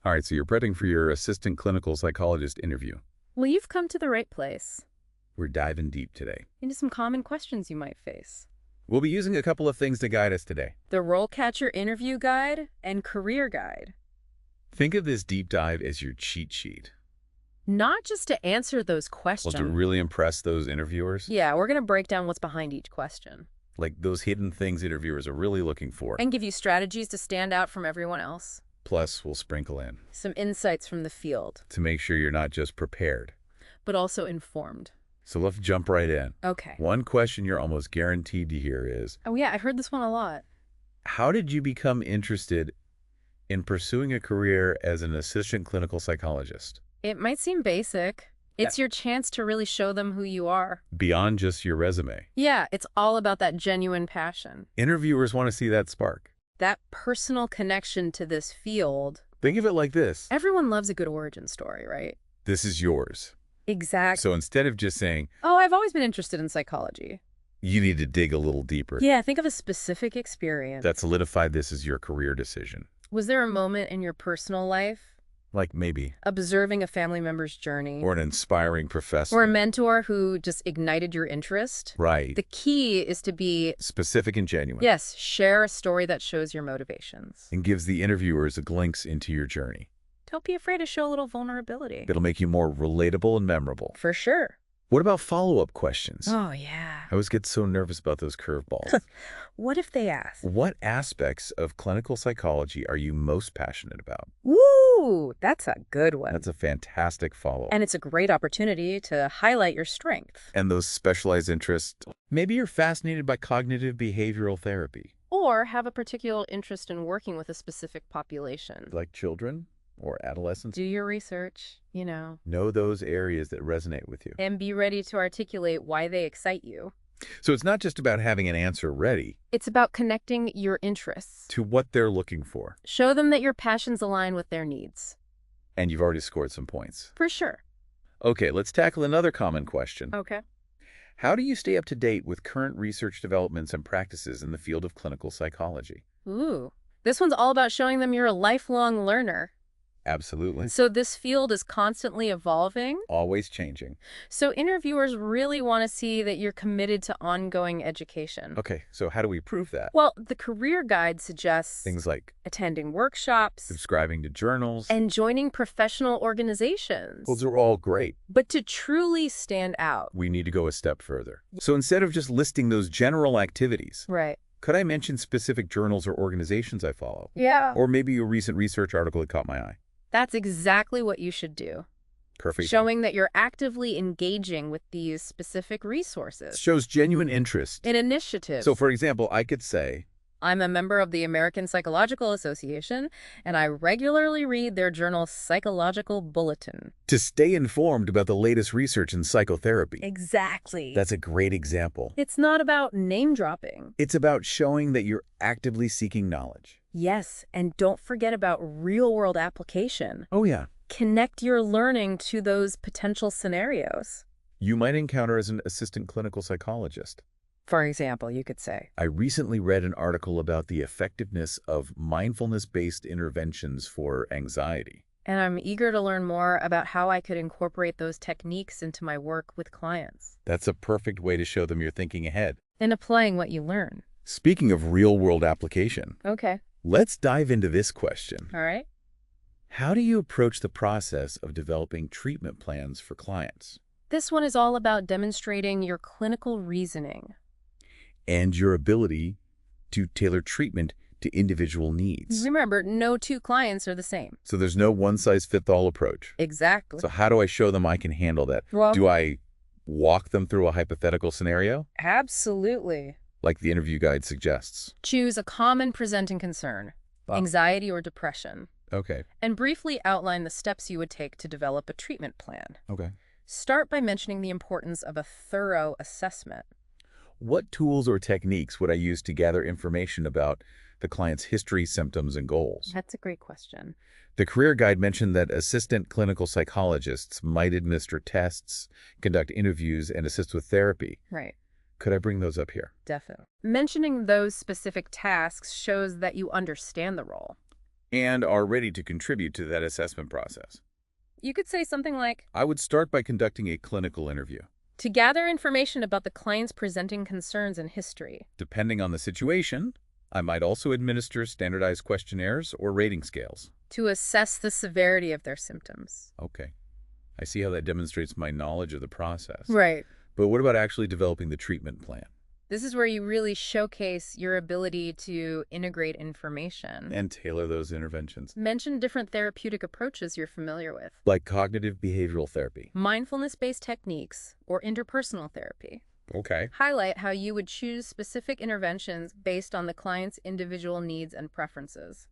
All right, so you're prepping for your Assistant Clinical Psychologist interview. Well, you've come to the right place. We're diving deep today. Into some common questions you might face. We'll be using a couple of things to guide us today. The RoleCatcher Interview Guide and Career Guide. Think of this deep dive as your cheat sheet. Not just to answer those questions. Well, to really impress those interviewers? Yeah, we're going to break down what's behind each question. Like those hidden things interviewers are really looking for. And give you strategies to stand out from everyone else. Plus, we'll sprinkle in Some insights from the field. to make sure you're not just prepared, but also informed. So let's jump right in. Okay. One question you're almost guaranteed to hear is, Oh yeah, I've heard this one a lot. how did you become interested in pursuing a career as an assistant clinical psychologist? It might seem basic. It's your chance to really show them who you are. Beyond just your resume. Yeah, it's all about that genuine passion. Interviewers want to see that spark. That personal connection to this field. Think of it like this. Everyone loves a good origin story, right? This is yours. Exactly. So instead of just saying, Oh, I've always been interested in psychology. you need to dig a little deeper. Yeah, think of a specific experience. That solidified this as your career decision. Was there a moment in your personal life, Like maybe. observing a family member's journey, Or an inspiring professor. or a mentor who just ignited your interest? Right. The key is to be, Specific and genuine. yes, share a story that shows your motivations. And gives the interviewers a glimpse into your journey. Don't be afraid to show a little vulnerability. It'll make you more relatable and memorable. For sure. What about follow-up questions? Oh, yeah. I always get so nervous about those curveballs. What if they ask? What aspects of clinical psychology are you most passionate about? Woo! That's a good one. That's a fantastic follow-up. And it's a great opportunity to highlight your strength. And those specialized interests. Maybe you're fascinated by cognitive behavioral therapy. Or have a particular interest in working with a specific population. Like children or adolescents. Do your research, Know those areas that resonate with you. and be ready to articulate why they excite you. So it's not just about having an answer ready It's about connecting your interests. to what they're looking for. Show them that your passions align with their needs. And you've already scored some points. For sure. Okay, let's tackle another common question. Okay. How do you stay up to date with current research developments and practices in the field of clinical psychology? Ooh. This one's all about showing them you're a lifelong learner. Absolutely. So this field is constantly evolving. Always changing. So interviewers really want to see that you're committed to ongoing education. Okay, so how do we prove that? Well, the career guide suggests Things like attending workshops subscribing to journals. and joining professional organizations. Those are all great. But to truly stand out. We need to go a step further. So instead of just listing those general activities, Right. could I mention specific journals or organizations I follow? Yeah. Or maybe a recent research article that caught my eye. That's exactly what you should do. Perfect. Showing that you're actively engaging with these specific resources Shows genuine interest. and initiatives. So, for example, I could say, I'm a member of the American Psychological Association, and I regularly read their journal Psychological Bulletin. to stay informed about the latest research in psychotherapy. Exactly. That's a great example. It's not about name dropping. It's about showing that you're actively seeking knowledge. Yes, and don't forget about real-world application. Oh, yeah. Connect your learning to those potential scenarios. You might encounter as an assistant clinical psychologist. For example, you could say, I recently read an article about the effectiveness of mindfulness-based interventions for anxiety. and I'm eager to learn more about how I could incorporate those techniques into my work with clients That's a perfect way to show them you're thinking ahead. and applying what you learn. Speaking of real-world application, Okay. let's dive into this question. All right. How do you approach the process of developing treatment plans for clients This one is all about demonstrating your clinical reasoning. and your ability to tailor treatment to individual needs? Remember, no two clients are the same. So there's no one-size-fits-all approach. Exactly. So how do I show them I can handle that? Well- Do I walk them through a hypothetical scenario, Absolutely. like the interview guide suggests? Choose a common presenting concern, anxiety or depression, Okay. and briefly outline the steps you would take to develop a treatment plan. Okay. Start by mentioning the importance of a thorough assessment. What tools or techniques would I use to gather information about the client's history, symptoms, and goals? That's a great question. The career guide mentioned that assistant clinical psychologists might administer tests, conduct interviews, and assist with therapy. Right. Could I bring those up here? Definitely. Mentioning those specific tasks shows that you understand the role. and are ready to contribute to that assessment process. You could say something like, I would start by conducting a clinical interview. to gather information about the client's presenting concerns and history. Depending on the situation, I might also administer standardized questionnaires or rating scales. To assess the severity of their symptoms. Okay. I see how that demonstrates my knowledge of the process. Right. But what about actually developing the treatment plan? This is where you really showcase your ability to integrate information. And tailor those interventions. Mention different therapeutic approaches you're familiar with. Like cognitive behavioral therapy. Mindfulness-based techniques or interpersonal therapy. Okay. Highlight how you would choose specific interventions based on the client's individual needs and preferences.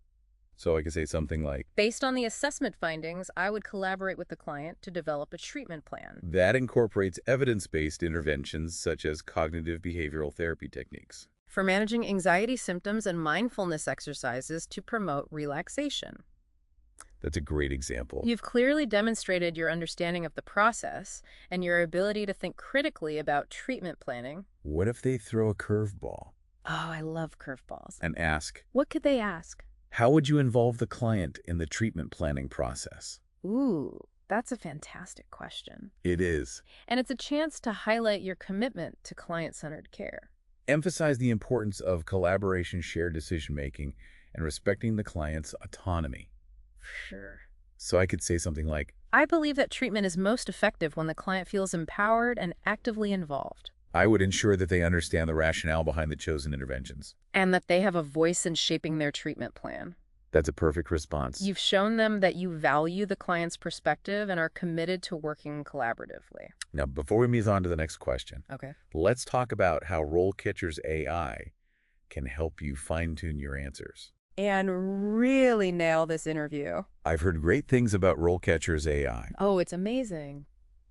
So I could say something like, Based on the assessment findings, I would collaborate with the client to develop a treatment plan. that incorporates evidence-based interventions such as cognitive behavioral therapy techniques. For managing anxiety symptoms and mindfulness exercises to promote relaxation. That's a great example. You've clearly demonstrated your understanding of the process and your ability to think critically about treatment planning. What if they throw a curveball Oh, I love curveballs. and ask, What could they ask? how would you involve the client in the treatment planning process? Ooh, that's a fantastic question. It is. And it's a chance to highlight your commitment to client-centered care. Emphasize the importance of collaboration, shared decision-making, and respecting the client's autonomy. Sure. So I could say something like, I believe that treatment is most effective when the client feels empowered and actively involved. I would ensure that they understand the rationale behind the chosen interventions. And that they have a voice in shaping their treatment plan. That's a perfect response. You've shown them that you value the client's perspective and are committed to working collaboratively. Now, before we move on to the next question, Okay. let's talk about how RoleCatcher's AI can help you fine-tune your answers. And really nail this interview. I've heard great things about RoleCatcher's AI, Oh, it's amazing.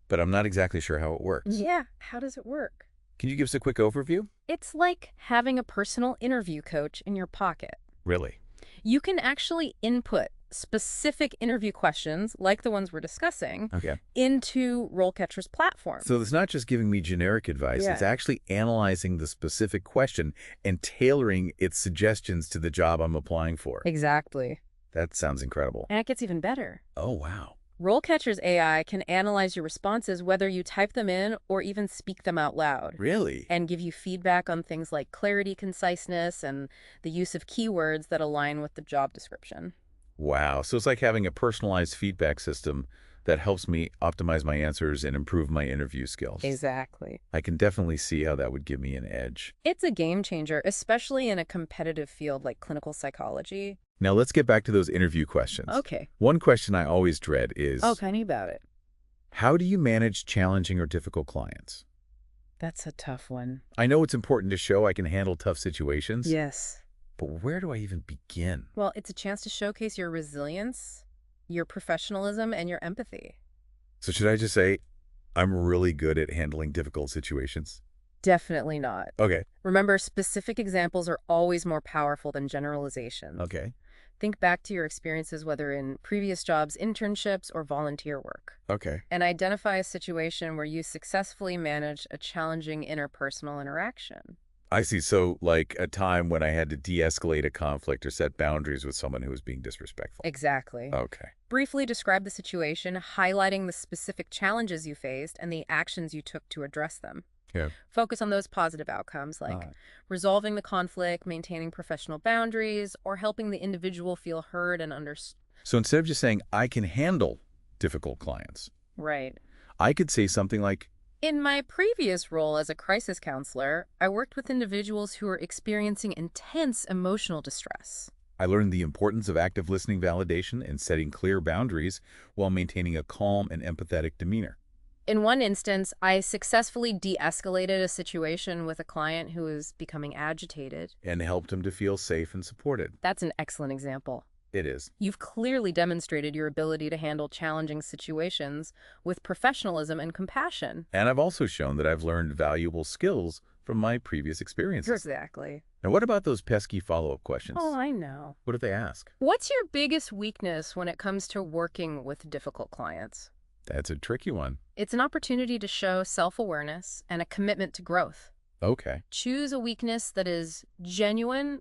but I'm not exactly sure how it works. Yeah, how does it work? Can you give us a quick overview? It's like having a personal interview coach in your pocket. Really? You can actually input specific interview questions, like the ones we're discussing, Okay. into RoleCatcher's platform. So it's not just giving me generic advice, Yeah. it's actually analyzing the specific question and tailoring its suggestions to the job I'm applying for. Exactly. That sounds incredible. And it gets even better. Oh, wow. RoleCatcher's AI can analyze your responses whether you type them in or even speak them out loud. Really? And give you feedback on things like clarity, conciseness, and the use of keywords that align with the job description. Wow. So it's like having a personalized feedback system that helps me optimize my answers and improve my interview skills. Exactly. I can definitely see how that would give me an edge. It's a game changer, especially in a competitive field like clinical psychology. Now let's get back to those interview questions. Okay. One question I always dread is, Oh, tell me about it. how do you manage challenging or difficult clients? That's a tough one. I know it's important to show I can handle tough situations, Yes. but where do I even begin? Well, it's a chance to showcase your resilience, your professionalism, and your empathy. So should I just say, I'm really good at handling difficult situations? Definitely not. Okay. Remember, specific examples are always more powerful than generalizations. Okay. Think back to your experiences, whether in previous jobs, internships, or volunteer work, Okay. and identify a situation where you successfully managed a challenging interpersonal interaction. I see. So like a time when I had to de-escalate a conflict or set boundaries with someone who was being disrespectful. Exactly. Okay. Briefly describe the situation, highlighting the specific challenges you faced and the actions you took to address them. Yeah. Focus on those positive outcomes like resolving the conflict, maintaining professional boundaries, or helping the individual feel heard and understood. So instead of just saying, I can handle difficult clients, Right. I could say something like, In my previous role as a crisis counselor, I worked with individuals who were experiencing intense emotional distress. I learned the importance of active listening validation and setting clear boundaries while maintaining a calm and empathetic demeanor. In one instance, I successfully de-escalated a situation with a client who was becoming agitated. And helped him to feel safe and supported. That's an excellent example. It is. You've clearly demonstrated your ability to handle challenging situations with professionalism and compassion. And I've also shown that I've learned valuable skills from my previous experiences. Exactly. Now, what about those pesky follow-up questions? Oh, I know. What do they ask? What's your biggest weakness when it comes to working with difficult clients? That's a tricky one. It's an opportunity to show self-awareness and a commitment to growth. Okay. Choose a weakness that is genuine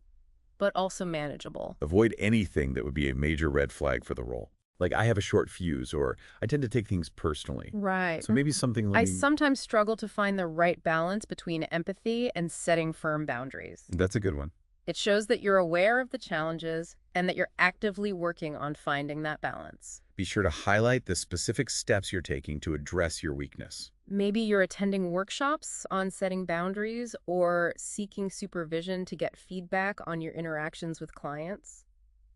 but also manageable. Avoid anything that would be a major red flag for the role. Like, I have a short fuse, or I tend to take things personally. Right. So maybe something I like... sometimes struggle to find the right balance between empathy and setting firm boundaries. That's a good one. It shows that you're aware of the challenges and that you're actively working on finding that balance. Be sure to highlight the specific steps you're taking to address your weakness. Maybe you're attending workshops on setting boundaries or seeking supervision to get feedback on your interactions with clients.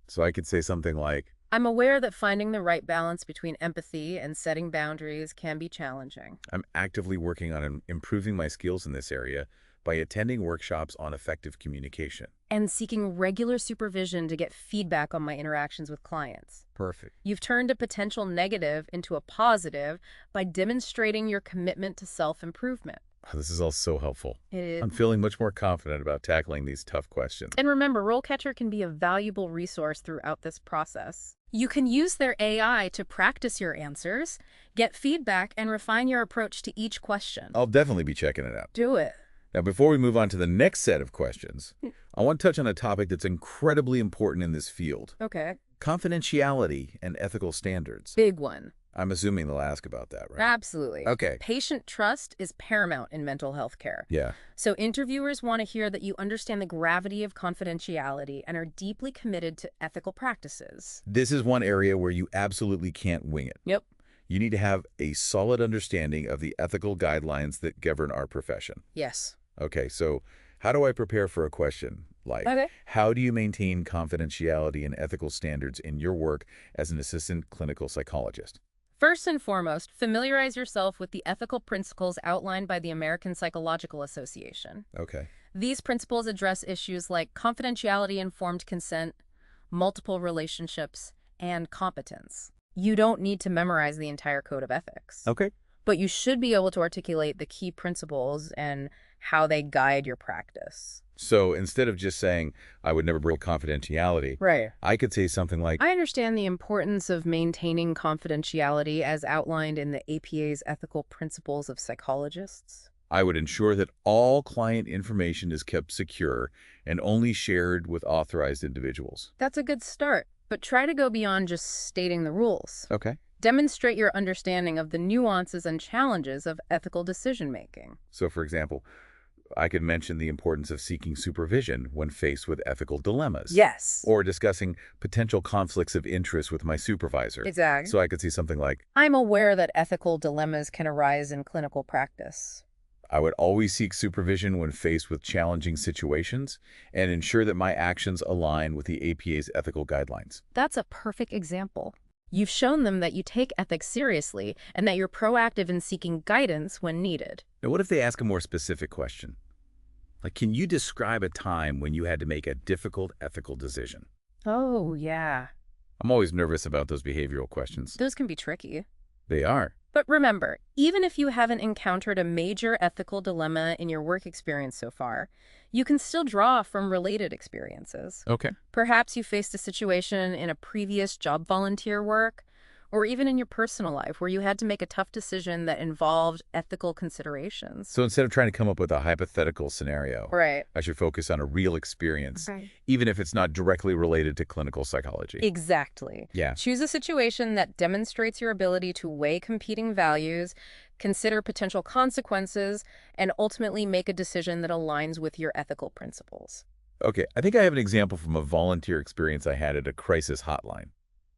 So I could say something like, I'm aware that finding the right balance between empathy and setting boundaries can be challenging. I'm actively working on improving my skills in this area by attending workshops on effective communication. And seeking regular supervision to get feedback on my interactions with clients. Perfect. You've turned a potential negative into a positive by demonstrating your commitment to self-improvement. This is all so helpful. It is. I'm feeling much more confident about tackling these tough questions. And remember, RoleCatcher can be a valuable resource throughout this process. You can use their AI to practice your answers, get feedback, and refine your approach to each question. I'll definitely be checking it out. Do it. Now, before we move on to the next set of questions, I want to touch on a topic that's incredibly important in this field. Okay. Confidentiality and ethical standards. Big one. I'm assuming they'll ask about that, right? Absolutely. Okay. Patient trust is paramount in mental health care. Yeah. So interviewers want to hear that you understand the gravity of confidentiality and are deeply committed to ethical practices. This is one area where you absolutely can't wing it. Yep. You need to have a solid understanding of the ethical guidelines that govern our profession. Yes. Okay, so how do I prepare for a question like, how do you maintain confidentiality and ethical standards in your work as an assistant clinical psychologist? First and foremost, familiarize yourself with the ethical principles outlined by the American Psychological Association. Okay. These principles address issues like confidentiality-informed consent, multiple relationships, and competence. You don't need to memorize the entire code of ethics. Okay. But you should be able to articulate the key principles and how they guide your practice. So instead of just saying, I would never break confidentiality, Right. I could say something like, I understand the importance of maintaining confidentiality as outlined in the APA's ethical principles of psychologists. I would ensure that all client information is kept secure and only shared with authorized individuals. That's a good start, but try to go beyond just stating the rules. Okay. Demonstrate your understanding of the nuances and challenges of ethical decision-making. So, for example, I could mention the importance of seeking supervision when faced with ethical dilemmas. Yes. Or discussing potential conflicts of interest with my supervisor. Exactly. So I could say something like, I'm aware that ethical dilemmas can arise in clinical practice. I would always seek supervision when faced with challenging situations and ensure that my actions align with the APA's ethical guidelines. That's a perfect example. You've shown them that you take ethics seriously and that you're proactive in seeking guidance when needed. Now, what if they ask a more specific question? Like, can you describe a time when you had to make a difficult ethical decision? Oh, yeah. I'm always nervous about those behavioral questions. Those can be tricky. They are. But remember, even if you haven't encountered a major ethical dilemma in your work experience so far, you can still draw from related experiences. Okay. Perhaps you faced a situation in a previous job volunteer work, or even in your personal life where you had to make a tough decision that involved ethical considerations. So instead of trying to come up with a hypothetical scenario, Right. I should focus on a real experience, even if it's not directly related to clinical psychology. Exactly. Yeah. Choose a situation that demonstrates your ability to weigh competing values, consider potential consequences, and ultimately make a decision that aligns with your ethical principles. Okay, I think I have an example from a volunteer experience I had at a crisis hotline.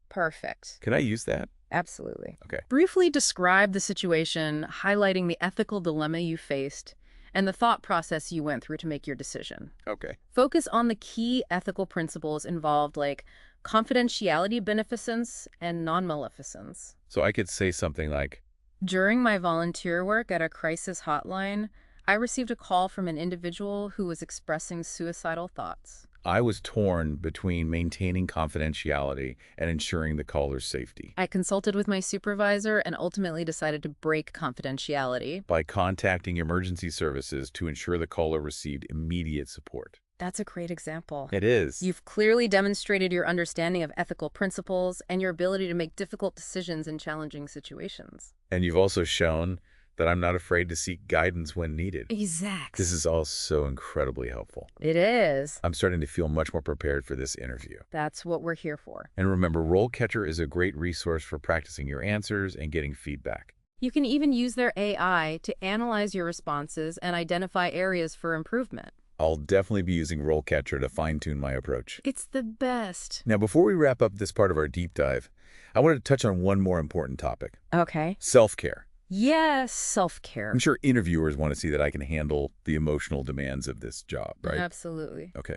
Perfect. Can I use that? Absolutely. Okay. Briefly describe the situation, highlighting the ethical dilemma you faced and the thought process you went through to make your decision. Okay. Focus on the key ethical principles involved, like confidentiality, beneficence, and non-maleficence. So I could say something like, During my volunteer work at a crisis hotline, I received a call from an individual who was expressing suicidal thoughts. I was torn between maintaining confidentiality and ensuring the caller's safety. I consulted with my supervisor and ultimately decided to break confidentiality. By contacting emergency services to ensure the caller received immediate support. That's a great example. It is. You've clearly demonstrated your understanding of ethical principles and your ability to make difficult decisions in challenging situations. And you've also shown that I'm not afraid to seek guidance when needed. Exactly. This is all so incredibly helpful. It is. I'm starting to feel much more prepared for this interview. That's what we're here for. And remember, RoleCatcher is a great resource for practicing your answers and getting feedback. You can even use their AI to analyze your responses and identify areas for improvement. I'll definitely be using RoleCatcher to fine-tune my approach. It's the best. Now, before we wrap up this part of our deep dive, I wanted to touch on one more important topic. Okay. Self-care. Yes, self-care. I'm sure interviewers want to see that I can handle the emotional demands of this job, right? Absolutely. Okay.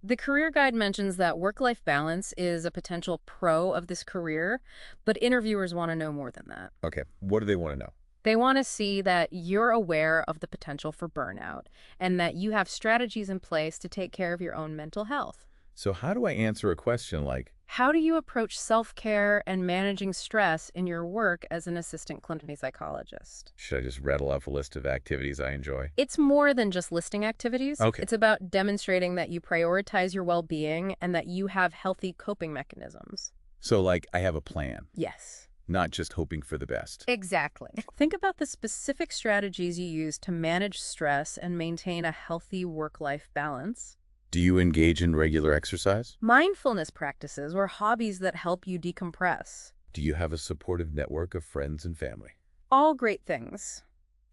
The career guide mentions that work-life balance is a potential pro of this career, but interviewers want to know more than that. Okay. What do they want to know? They want to see that you're aware of the potential for burnout and that you have strategies in place to take care of your own mental health. So how do I answer a question like, how do you approach self-care and managing stress in your work as an assistant clinical psychologist? should I just rattle off a list of activities I enjoy? It's more than just listing activities. Okay. It's about demonstrating that you prioritize your well-being and that you have healthy coping mechanisms. So like, I have a plan, Yes. not just hoping for the best. Exactly. Think about the specific strategies you use to manage stress and maintain a healthy work-life balance. Do you engage in regular exercise? Mindfulness practices or hobbies that help you decompress. Do you have a supportive network of friends and family? All great things.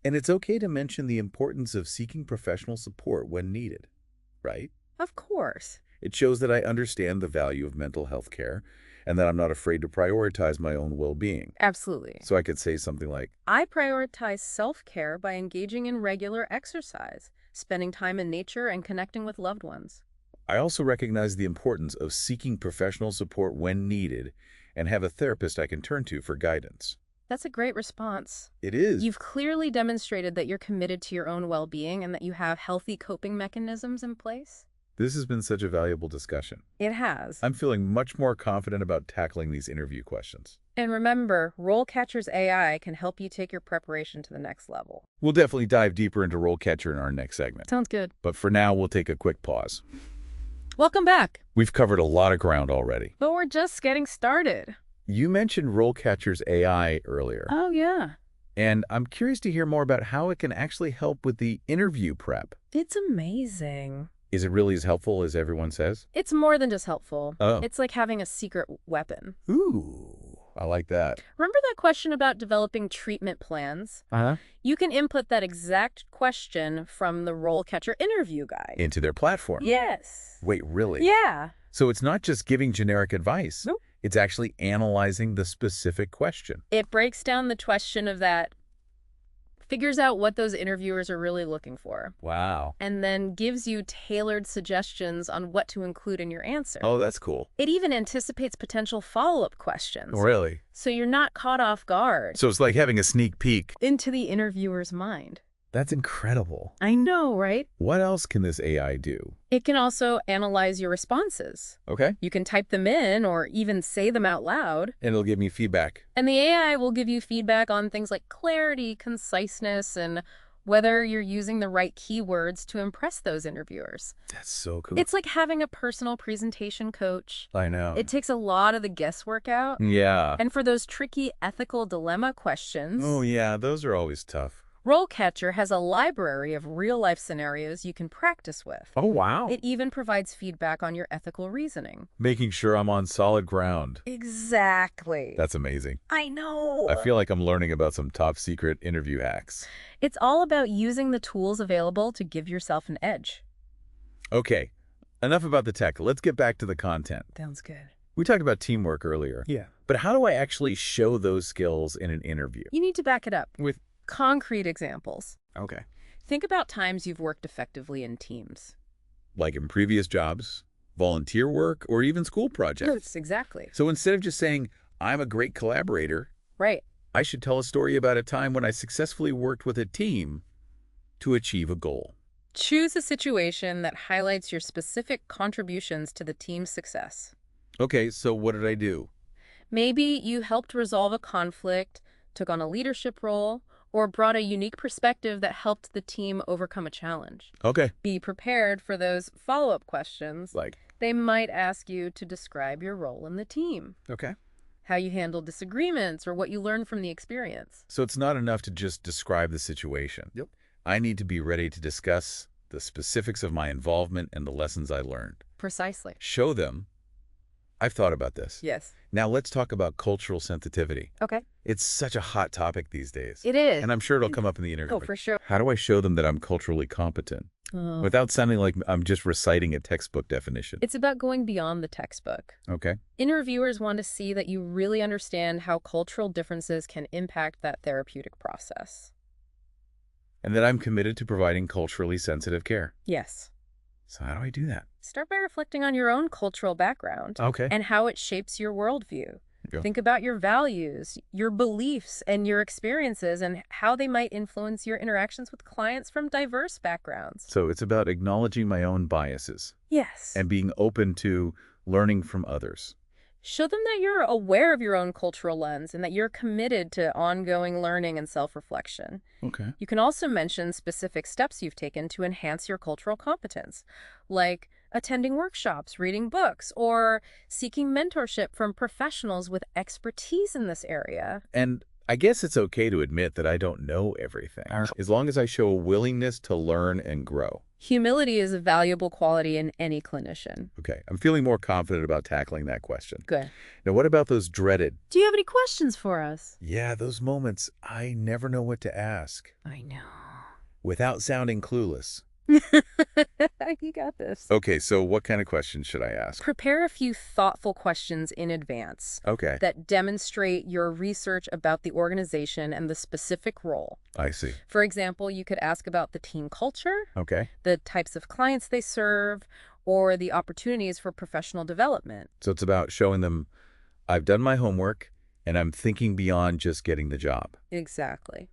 And it's okay to mention the importance of seeking professional support when needed, right? Of course. It shows that I understand the value of mental health care and that I'm not afraid to prioritize my own well-being. Absolutely. So I could say something like, I prioritize self-care by engaging in regular exercise, spending time in nature, and connecting with loved ones. I also recognize the importance of seeking professional support when needed and have a therapist I can turn to for guidance. That's a great response. It is. You've clearly demonstrated that you're committed to your own well-being and that you have healthy coping mechanisms in place. This has been such a valuable discussion. It has. I'm feeling much more confident about tackling these interview questions. And remember, RoleCatcher's AI can help you take your preparation to the next level. We'll definitely dive deeper into RoleCatcher in our next segment. Sounds good. But for now, we'll take a quick pause. Welcome back. We've covered a lot of ground already. But we're just getting started. You mentioned RoleCatcher's AI earlier. Oh, yeah. And I'm curious to hear more about how it can actually help with the interview prep. It's amazing. Is it really as helpful as everyone says? It's more than just helpful. Oh. It's like having a secret weapon. Ooh, I like that. Remember that question about developing treatment plans? Uh-huh. You can input that exact question from the RoleCatcher interview guide. Into their platform? Yes. Wait, really? Yeah. So it's not just giving generic advice. Nope. It's actually analyzing the specific question. It breaks down the question of that, figures out what those interviewers are really looking for, Wow. and then gives you tailored suggestions on what to include in your answer. Oh, that's cool. It even anticipates potential follow-up questions. Really? So you're not caught off guard So it's like having a sneak peek. into the interviewer's mind. That's incredible. I know, right? What else can this AI do? It can also analyze your responses. Okay. You can type them in or even say them out loud. And it'll give me feedback. And the AI will give you feedback on things like clarity, conciseness, and whether you're using the right keywords to impress those interviewers. That's so cool. It's like having a personal presentation coach. I know. It takes a lot of the guesswork out. Yeah. And for those tricky ethical dilemma questions, Oh, yeah. Those are always tough. RoleCatcher has a library of real-life scenarios you can practice with. Oh, wow. It even provides feedback on your ethical reasoning. Making sure I'm on solid ground. Exactly. That's amazing. I know. I feel like I'm learning about some top secret interview hacks. It's all about using the tools available to give yourself an edge. Okay. Enough about the tech. Let's get back to the content. Sounds good. We talked about teamwork earlier. Yeah. But how do I actually show those skills in an interview? You need to back it up With concrete examples. Okay. Think about times you've worked effectively in teams. Like in previous jobs, volunteer work, or even school projects. Yes, exactly. So instead of just saying, I'm a great collaborator, Right. I should tell a story about a time when I successfully worked with a team to achieve a goal. Choose a situation that highlights your specific contributions to the team's success. Okay, so what did I do? Maybe you helped resolve a conflict, took on a leadership role, or brought a unique perspective that helped the team overcome a challenge. Okay. Be prepared for those follow-up questions. Like, They might ask you to describe your role in the team. okay. how you handle disagreements, or what you learned from the experience. So it's not enough to just describe the situation. Yep. I need to be ready to discuss the specifics of my involvement and the lessons I learned. Precisely. Show them, I've thought about this. Yes. Now let's talk about cultural sensitivity. Okay. It's such a hot topic these days. It is. And I'm sure it'll come up in the interview. Oh, for sure. How do I show them that I'm culturally competent without sounding like I'm just reciting a textbook definition? It's about going beyond the textbook. Okay. Interviewers want to see that you really understand how cultural differences can impact that therapeutic process. And that I'm committed to providing culturally sensitive care. Yes. So how do I do that? Start by reflecting on your own cultural background Okay. and how it shapes your worldview. Yeah. Think about your values, your beliefs, and your experiences, and how they might influence your interactions with clients from diverse backgrounds. So it's about acknowledging my own biases Yes. and being open to learning from others. Show them that you're aware of your own cultural lens and that you're committed to ongoing learning and self-reflection. Okay. You can also mention specific steps you've taken to enhance your cultural competence, like attending workshops, reading books, or seeking mentorship from professionals with expertise in this area. And I guess it's okay to admit that I don't know everything, as long as I show a willingness to learn and grow. Humility is a valuable quality in any clinician. Okay, I'm feeling more confident about tackling that question. Good. Now, what about those dreaded? Do you have any questions for us? Yeah, those moments I never know what to ask I know. without sounding clueless. You got this. Okay, so what kind of questions should I ask? Prepare a few thoughtful questions in advance Okay, that demonstrate your research about the organization and the specific role. I see. For example, you could ask about the team culture, Okay, the types of clients they serve, or the opportunities for professional development. so it's about showing them I've done my homework and I'm thinking beyond just getting the job. Exactly.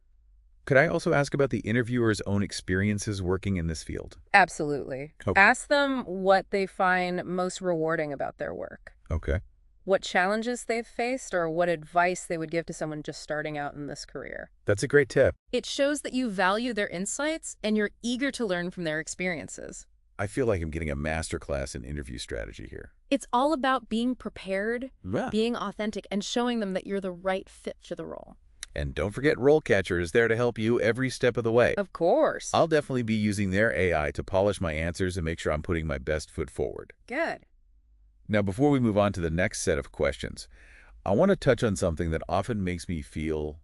Could I also ask about the interviewer's own experiences working in this field? Absolutely. Okay. Ask them what they find most rewarding about their work, Okay. what challenges they've faced, or what advice they would give to someone just starting out in this career. That's a great tip. It shows that you value their insights and you're eager to learn from their experiences. I feel like I'm getting a masterclass in interview strategy here. It's all about being prepared, Yeah. being authentic, and showing them that you're the right fit for the role. And don't forget RoleCatcher is there to help you every step of the way. Of course. I'll definitely be using their AI to polish my answers and make sure I'm putting my best foot forward. Good. Now, before we move on to the next set of questions, I want to touch on something that often makes me feel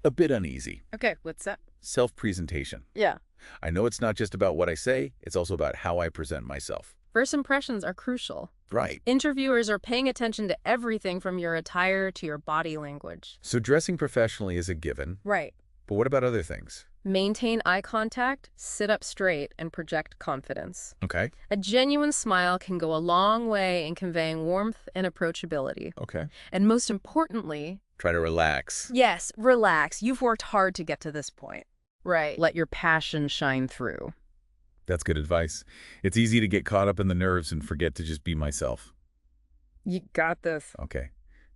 a bit uneasy. Okay, what's that? Self-presentation. Yeah. I know it's not just about what I say, it's also about how I present myself. First impressions are crucial. Right. Interviewers are paying attention to everything from your attire to your body language. So dressing professionally is a given, Right. but what about other things? Maintain eye contact, sit up straight, and project confidence. Okay. A genuine smile can go a long way in conveying warmth and approachability. Okay. And most importantly, Try to relax. yes, relax. You've worked hard to get to this point. Right. Let your passion shine through. That's good advice. It's easy to get caught up in the nerves and forget to just be myself. You got this. Okay.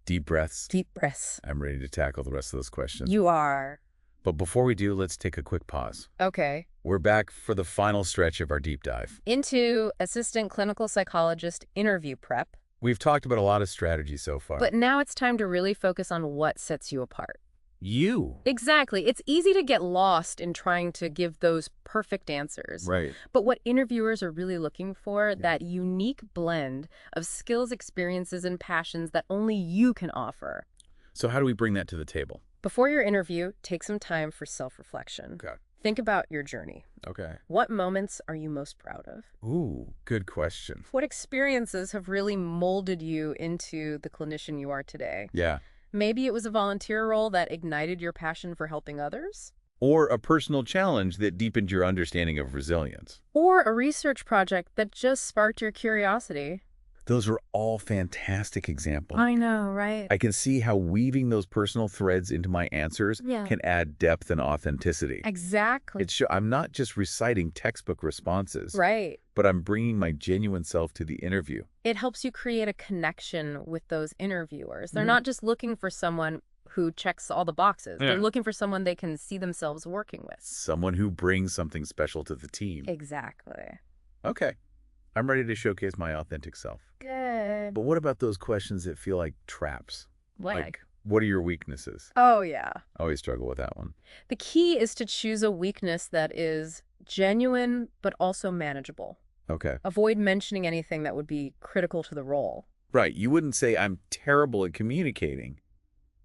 Deep breaths. Deep breaths. I'm ready to tackle the rest of those questions. You are. But before we do, let's take a quick pause. Okay. We're back for the final stretch of our deep dive. Into Assistant Clinical Psychologist interview prep. We've talked about a lot of strategies so far. But now it's time to really focus on what sets you apart. you. Exactly. It's easy to get lost in trying to give those perfect answers. Right. But what interviewers are really looking for, that unique blend of skills, experiences, and passions that only you can offer. So how do we bring that to the table? Before your interview, take some time for self-reflection. Okay. Think about your journey. Okay. What moments are you most proud of? Ooh, good question. What experiences have really molded you into the clinician you are today? Yeah. Maybe it was a volunteer role that ignited your passion for helping others? Or a personal challenge that deepened your understanding of resilience. Or a research project that just sparked your curiosity? Those are all fantastic examples. I know, right? I can see how weaving those personal threads into my answers can add depth and authenticity. Exactly. I'm not just reciting textbook responses, Right. but I'm bringing my genuine self to the interview. It helps you create a connection with those interviewers. They're not just looking for someone who checks all the boxes. They're looking for someone they can see themselves working with. Someone who brings something special to the team. Exactly. Okay. I'm ready to showcase my authentic self. Good. But what about those questions that feel like traps? Like, what are your weaknesses? oh, yeah. I always struggle with that one. The key is to choose a weakness that is genuine but also manageable. Okay. Avoid mentioning anything that would be critical to the role. Right. You wouldn't say I'm terrible at communicating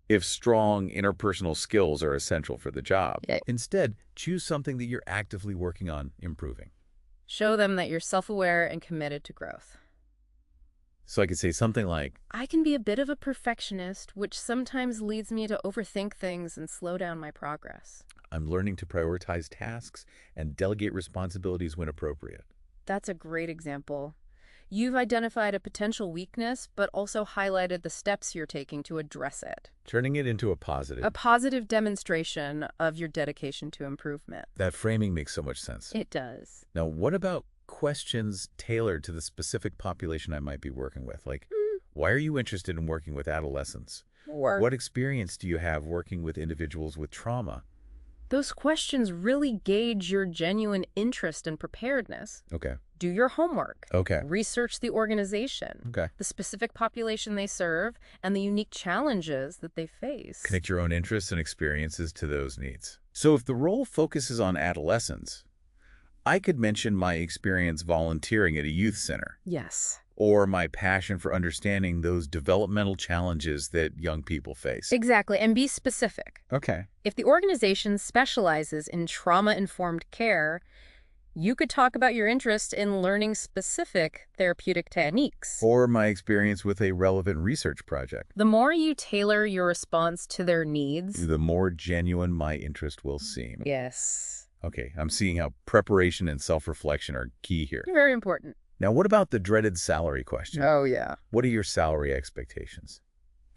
if strong interpersonal skills are essential for the job. Yeah. Instead, choose something that you're actively working on improving. Show them that you're self-aware and committed to growth. So I could say something like, I can be a bit of a perfectionist, which sometimes leads me to overthink things and slow down my progress. I'm learning to prioritize tasks and delegate responsibilities when appropriate. That's a great example. You've identified a potential weakness, but also highlighted the steps you're taking to address it. Turning it into a positive. A positive demonstration of your dedication to improvement. That framing makes so much sense. It does. Now, what about questions tailored to the specific population I might be working with? Like, why are you interested in working with adolescents? Or what experience do you have working with individuals with trauma? those questions really gauge your genuine interest and preparedness. Okay. Do your homework. Okay. Research the organization. Okay. The specific population they serve, and the unique challenges that they face. Connect your own interests and experiences to those needs. So if the role focuses on adolescents, I could mention my experience volunteering at a youth center. Yes. Or my passion for understanding those developmental challenges that young people face. Exactly, and be specific. Okay. If the organization specializes in trauma-informed care, you could talk about your interest in learning specific therapeutic techniques. Or my experience with a relevant research project. The more you tailor your response to their needs, The more genuine my interest will seem. yes, Okay, I'm seeing how preparation and self-reflection are key here. very important. Now, what about the dreaded salary question? Oh, yeah. What are your salary expectations?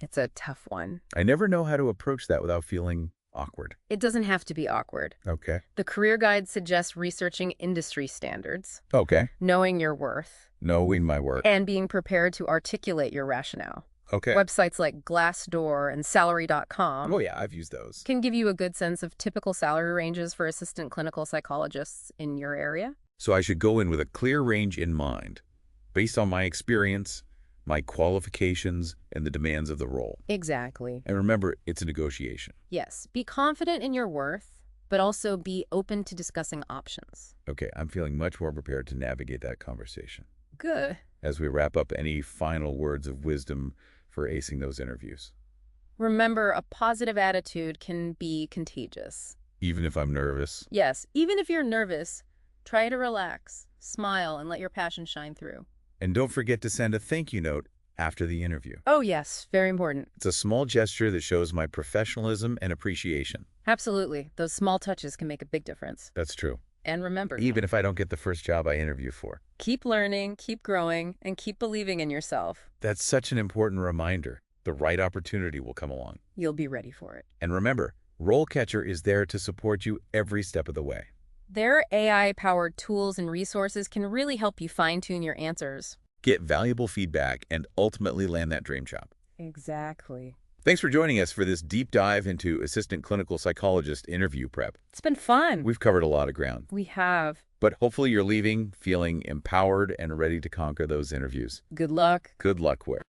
It's a tough one. I never know how to approach that without feeling awkward. It doesn't have to be awkward. Okay. The career guide suggests researching industry standards, Okay. knowing your worth, Knowing my work. and being prepared to articulate your rationale. Okay. Websites like Glassdoor and Salary.com Oh, yeah, I've used those. can give you a good sense of typical salary ranges for assistant clinical psychologists in your area. So I should go in with a clear range in mind, based on my experience, my qualifications, and the demands of the role. Exactly. And remember, it's a negotiation. Yes, be confident in your worth, but also be open to discussing options. Okay, I'm feeling much more prepared to navigate that conversation. Good. As we wrap up, any final words of wisdom for acing those interviews? Remember, a positive attitude can be contagious. Even if I'm nervous? Yes, even if you're nervous, try to relax, smile, and let your passion shine through. And don't forget to send a thank you note after the interview. Oh, yes, very important. It's a small gesture that shows my professionalism and appreciation. Absolutely. Those small touches can make a big difference. That's true. And remember, Even if I don't get the first job I interview for. keep learning, keep growing, and keep believing in yourself. That's such an important reminder. The right opportunity will come along. You'll be ready for it. And remember, RoleCatcher is there to support you every step of the way. Their AI-powered tools and resources can really help you fine-tune your answers. Get valuable feedback and ultimately land that dream job. Exactly. Thanks for joining us for this deep dive into Assistant Clinical Psychologist interview prep. It's been fun. We've covered a lot of ground, We have. but hopefully you're leaving feeling empowered and ready to conquer those interviews. Good luck. Good luck, Ware.